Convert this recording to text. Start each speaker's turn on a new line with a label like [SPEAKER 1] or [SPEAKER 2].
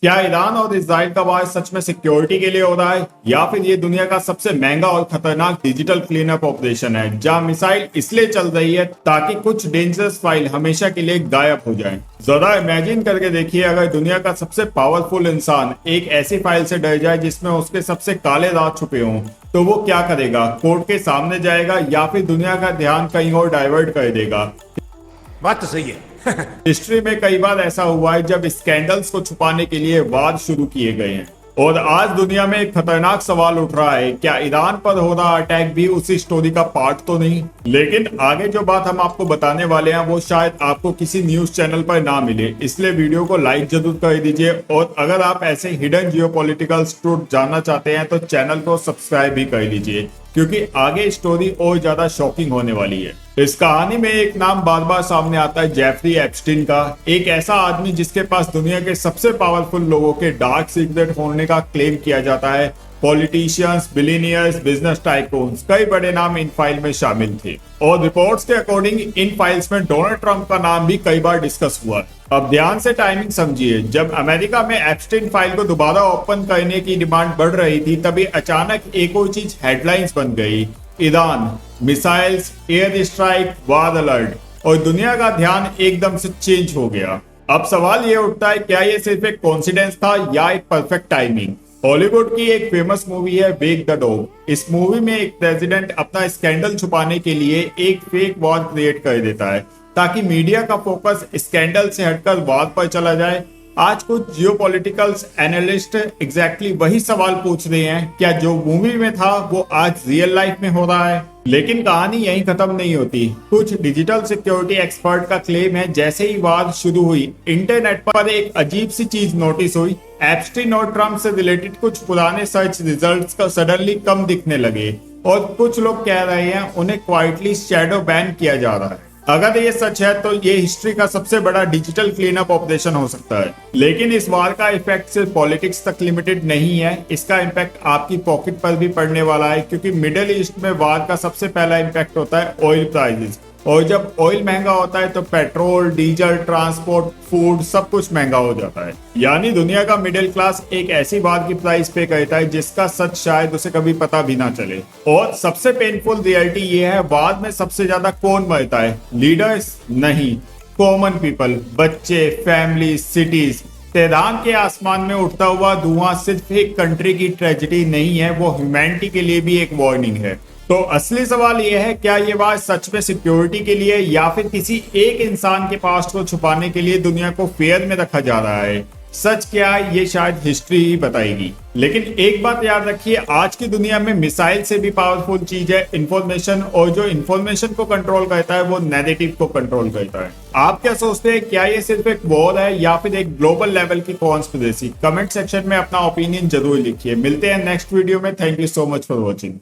[SPEAKER 1] क्या ईरान और इजराइल का वार सच में सिक्योरिटी के लिए हो रहा है, या फिर ये दुनिया का सबसे महंगा और खतरनाक डिजिटल क्लीनअप ऑपरेशन है जहां मिसाइल इसलिए चल रही है ताकि कुछ डेंजरस फाइल हमेशा के लिए गायब हो जाएं। जरा इमेजिन करके देखिए, अगर दुनिया का सबसे पावरफुल इंसान एक ऐसी फाइल से डर जाए जिसमें उसके सबसे काले राज छुपे हों, तो वो क्या करेगा? कोर्ट के सामने जाएगा या फिर दुनिया का ध्यान कहीं और डाइवर्ट कर देगा?
[SPEAKER 2] बात तो सही है।
[SPEAKER 1] हिस्ट्री में कई बार ऐसा हुआ है जब स्कैंडल्स को छुपाने के लिए वार शुरू किए गए हैं। और आज दुनिया में एक खतरनाक सवाल उठ रहा है, क्या ईरान पर हो रहा अटैक भी उसी स्टोरी का पार्ट तो नहीं? लेकिन आगे जो बात हम आपको बताने वाले हैं वो शायद आपको किसी न्यूज चैनल पर ना मिले, इसलिए वीडियो को लाइक जरूर कर दीजिए। और अगर आप ऐसे हिडन जियोपॉलिटिकल ट्रुथ जानना चाहते हैं तो चैनल को सब्सक्राइब भी कर लीजिए, क्योंकि आगे स्टोरी और ज्यादा शॉकिंग होने वाली है। इस कहानी में एक नाम बार बार सामने आता है, जेफरी एप्स्टीन का। एक ऐसा आदमी जिसके पास दुनिया के सबसे पावरफुल लोगों के डार्क सीक्रेट होने का क्लेम किया जाता है। पॉलिटिशियंस, बिलियनियर्स, बिजनेस टाइकून्स, कई बड़े नाम इन फाइल में शामिल थे। और रिपोर्ट्स के अकॉर्डिंग इन फाइल्स में डोनाल्ड ट्रंप का नाम भी कई बार डिस्कस हुआ। अब ध्यान से टाइमिंग समझिए, जब अमेरिका में एप्स्टीन फाइल को दोबारा ओपन करने की डिमांड बढ़ रही थी, तभी अचानक एक और चीज हेडलाइंस बन गई, ईरान, मिसाइल्स, एयर स्ट्राइक, वार अलर्ट, और दुनिया का ध्यान एकदम से चेंज हो गया। अब सवाल ये उठता है, क्या ये सिर्फ एक कोइंसिडेंस था या एक परफेक्ट टाइमिंग? हॉलीवुड की एक फेमस मूवी है वेक द डॉग। इस मूवी में एक प्रेसिडेंट अपना स्कैंडल छुपाने के लिए एक फेक वॉर क्रिएट कर देता है ताकि मीडिया का फोकस स्कैंडल से हटकर वार पर चला जाए। आज कुछ जियोपॉलिटिकल एनालिस्ट एग्जैक्टली वही सवाल पूछ रहे हैं, क्या जो मूवी में था वो आज रियल लाइफ में हो रहा है? लेकिन कहानी यहीं खत्म नहीं होती। कुछ डिजिटल सिक्योरिटी एक्सपर्ट का क्लेम है, जैसे ही वार शुरू हुई इंटरनेट पर एक अजीब सी चीज नोटिस हुई। एप्स्टीन और ट्रम्प से रिलेटेड कुछ पुराने सर्च रिजल्ट्स का सडनली कम दिखने लगे, और कुछ लोग कह रहे हैं उन्हें क्वाइटली शैडो बैन किया जा रहा है। अगर ये सच है तो ये हिस्ट्री का सबसे बड़ा डिजिटल क्लीनअप ऑपरेशन हो सकता है। लेकिन इस वार का इफेक्ट सिर्फ पॉलिटिक्स तक लिमिटेड नहीं है, इसका इम्पैक्ट आपकी पॉकेट पर भी पड़ने वाला है, क्योंकि मिडिल ईस्ट में वार का सबसे पहला इम्पैक्ट होता है ऑयल प्राइसेस। और जब ऑयल महंगा होता है तो पेट्रोल, डीजल, ट्रांसपोर्ट, फूड सब कुछ महंगा हो जाता है। यानी दुनिया का मिडिल क्लास एक ऐसी बात की प्राइस पे करता है जिसका सच शायद उसे कभी पता भी ना चले। और सबसे पेनफुल रियलिटी ये है, बाद में सबसे ज्यादा कौन मरता है? लीडर्स नहीं, कॉमन पीपल, बच्चे, फैमिली, सिटीज। तेहरान के आसमान में उठता हुआ धुआं सिर्फ एक कंट्री की ट्रेजेडी नहीं है, वो ह्यूमैनिटी के लिए भी एक वार्निंग है। तो असली सवाल यह है, क्या ये बात सच में सिक्योरिटी के लिए या फिर किसी एक इंसान के पास्ट को छुपाने के लिए दुनिया को फेयर में रखा जा रहा है? सच क्या है ये शायद हिस्ट्री ही बताएगी। लेकिन एक बात याद रखिए, आज की दुनिया में मिसाइल से भी पावरफुल चीज है इंफॉर्मेशन, और जो इंफॉर्मेशन को कंट्रोल करता है वो नैरेटिव को कंट्रोल करता है। आप क्या सोचते हैं, क्या ये सिर्फ एक वॉर है या फिर एक ग्लोबल लेवल की कॉन्स्पिरेसी? कमेंट सेक्शन में अपना ओपिनियन जरूर लिखिए। मिलते हैं नेक्स्ट वीडियो में। Thank you so much for watching.